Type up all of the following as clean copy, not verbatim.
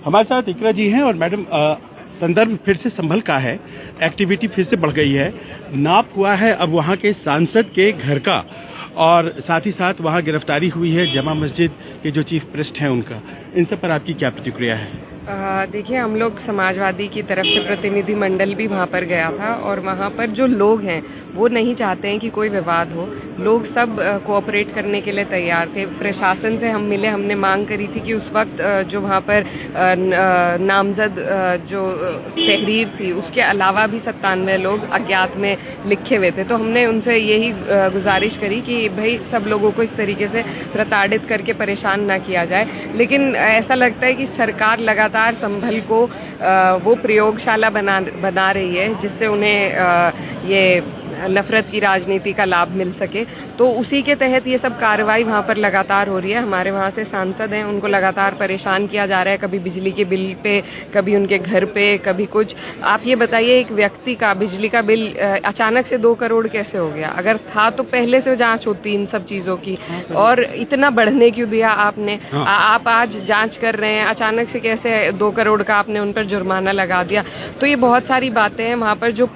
हमारे साथ इकरा जी हैं और मैडम संदर्भ फिर से संभल का है, एक्टिविटी फिर से बढ़ गई है। नाप हुआ है अब वहाँ के सांसद के घर का और साथ ही साथ वहाँ गिरफ्तारी हुई है जमा मस्जिद के जो चीफ प्रेस्ट हैं उनका। इन सब पर आपकी क्या प्रतिक्रिया है? देखिए, हम लोग समाजवादी की तरफ से प्रतिनिधि मंडल भी वहाँ पर गया था और वहाँ पर जो लोग हैं वो नहीं चाहते हैं कि कोई विवाद हो। लोग सब कोऑपरेट करने के लिए तैयार थे। प्रशासन से हम मिले, हमने मांग करी थी कि उस वक्त जो वहाँ पर नामजद जो तहरीर थी उसके अलावा भी 97 लोग अज्ञात में लिखे हुए थे। तो हमने उनसे यही गुजारिश करी कि भाई सब लोगों को इस तरीके से प्रताड़ित करके परेशान ना किया जाए। लेकिन ऐसा लगता है कि सरकार लगातार संभल को वो प्रयोगशाला बना रही है जिससे उन्हें ये नफरत की राजनीति का लाभ मिल सके। तो उसी के तहत ये सब कार्रवाई वहाँ पर लगातार हो रही है। हमारे वहाँ से सांसद हैं, उनको लगातार परेशान किया जा रहा है, कभी बिजली के बिल पे, कभी उनके घर पे, कभी कुछ। आप ये बताइए, एक व्यक्ति का बिजली का बिल अचानक से 2 करोड़ कैसे हो गया? अगर था तो पहले से जांच होती इन सब चीजों की, और इतना बढ़ने क्यों दिया आपने? आप आज जांच कर रहे हैं, अचानक से कैसे 2 करोड़ का आपने उन पर जुर्माना लगा दिया? तो ये बहुत सारी बातें हैं। वहाँ पर जो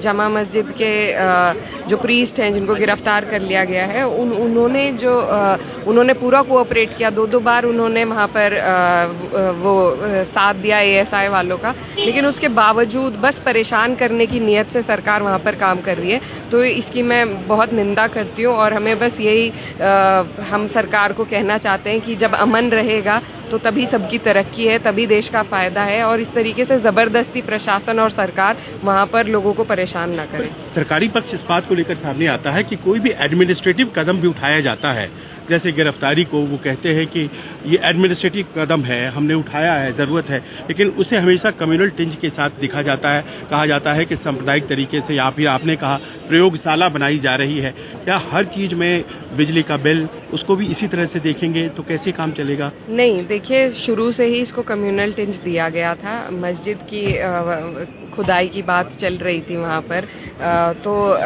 जमा मस्जिद के जो प्रीस्ट हैं जिनको गिरफ्तार कर लिया गया है, उन्होंने पूरा कोऑपरेट किया। 2 बार उन्होंने वहाँ पर वो साथ दिया ASI वालों का, लेकिन उसके बावजूद बस परेशान करने की नीयत से सरकार वहाँ पर काम कर रही है। तो इसकी मैं बहुत निंदा करती हूँ और हमें बस यही हम सरकार को कहना चाहते हैं कि जब अमन रहेगा तो तभी सबकी तरक्की है, तभी देश का फायदा है, और इस तरीके से जबरदस्ती प्रशासन और सरकार वहाँ पर लोगों को परेशान न करे। सरकारी पक्ष इस बात को लेकर सामने आता है कि कोई भी एडमिनिस्ट्रेटिव कदम भी उठाया जाता है, जैसे गिरफ्तारी को, वो कहते हैं कि ये एडमिनिस्ट्रेटिव कदम है, हमने उठाया है, जरूरत है, लेकिन उसे हमेशा कम्युनल टिंज के साथ दिखा जाता है। कहा जाता है कि सांप्रदायिक तरीके से, या फिर आपने कहा प्रयोगशाला बनाई जा रही है। क्या हर चीज में बिजली का बिल उसको भी इसी तरह से देखेंगे तो कैसे काम चलेगा? नहीं, देखिए, शुरू से ही इसको कम्युनल टिंज दिया गया था। मस्जिद की खुदाई की बात चल रही थी वहाँ पर, तो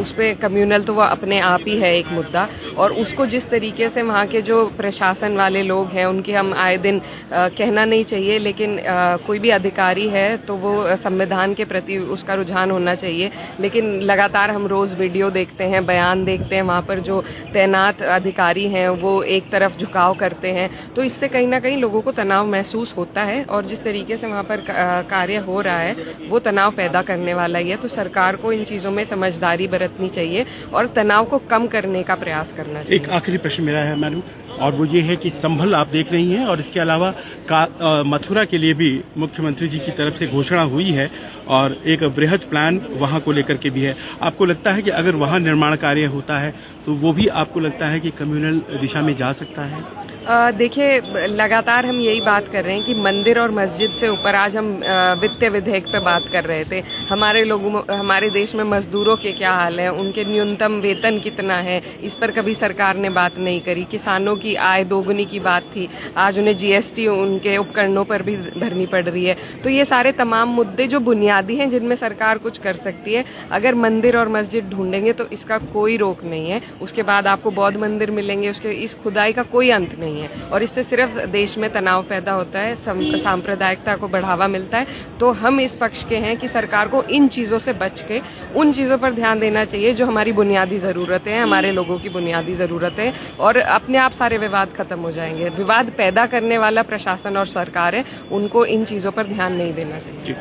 उस पर कम्युनल तो वो अपने आप ही है एक मुद्दा, और उसको जिस तरीके से वहाँ के जो प्रशासन वाले लोग हैं उनके हम आए दिन कहना नहीं चाहिए, लेकिन कोई भी अधिकारी है तो वो संविधान के प्रति उसका रुझान होना चाहिए। लेकिन लगातार हम रोज वीडियो देखते हैं, बयान देखते हैं, वहाँ पर जो तैनात अधिकारी हैं वो एक तरफ झुकाव करते हैं, तो इससे कहीं ना कहीं लोगों को तनाव महसूस होता है, और जिस तरीके से वहाँ पर कार्य हो रहा है वो तनाव पैदा करने वाला ही है। तो सरकार को इन चीजों में समझदारी बरतनी चाहिए और तनाव को कम करने का प्रयास करना चाहिए। एक आखिरी प्रश्न मेरा है मैडम, और वो ये है कि संभल आप देख रही हैं, और इसके अलावा मथुरा के लिए भी मुख्यमंत्री जी की तरफ से घोषणा हुई है और एक बृहद प्लान वहां को लेकर के भी है। आपको लगता है कि अगर वहां निर्माण कार्य होता है तो वो भी आपको लगता है कि कम्युनल दिशा में जा सकता है? देखिए, लगातार हम यही बात कर रहे हैं कि मंदिर और मस्जिद से ऊपर आज हम वित्तीय विधेयक पे बात कर रहे थे। हमारे देश में मजदूरों के क्या हाल है, उनके न्यूनतम वेतन कितना है, इस पर कभी सरकार ने बात नहीं करी। किसानों की आय दोगुनी की बात थी, आज उन्हें GST उनके उपकरणों पर भी भरनी पड़ रही है। तो ये सारे तमाम मुद्दे जो बुनियादी हैं जिनमें सरकार कुछ कर सकती है, अगर मंदिर और मस्जिद ढूंढेंगे तो इसका कोई रोक नहीं है। उसके बाद आपको बौद्ध मंदिर मिलेंगे, उसके इस खुदाई का कोई अंत नहीं है, और इससे सिर्फ देश में तनाव पैदा होता है, सांप्रदायिकता को बढ़ावा मिलता है। तो हम इस पक्ष के हैं कि सरकार को इन चीजों से बच के उन चीजों पर ध्यान देना चाहिए जो हमारी बुनियादी जरूरतें हैं, हमारे लोगों की बुनियादी जरूरतें हैं, और अपने आप सारे विवाद खत्म हो जाएंगे। विवाद पैदा करने वाला प्रशासन और सरकार है, उनको इन चीजों पर ध्यान नहीं देना चाहिए।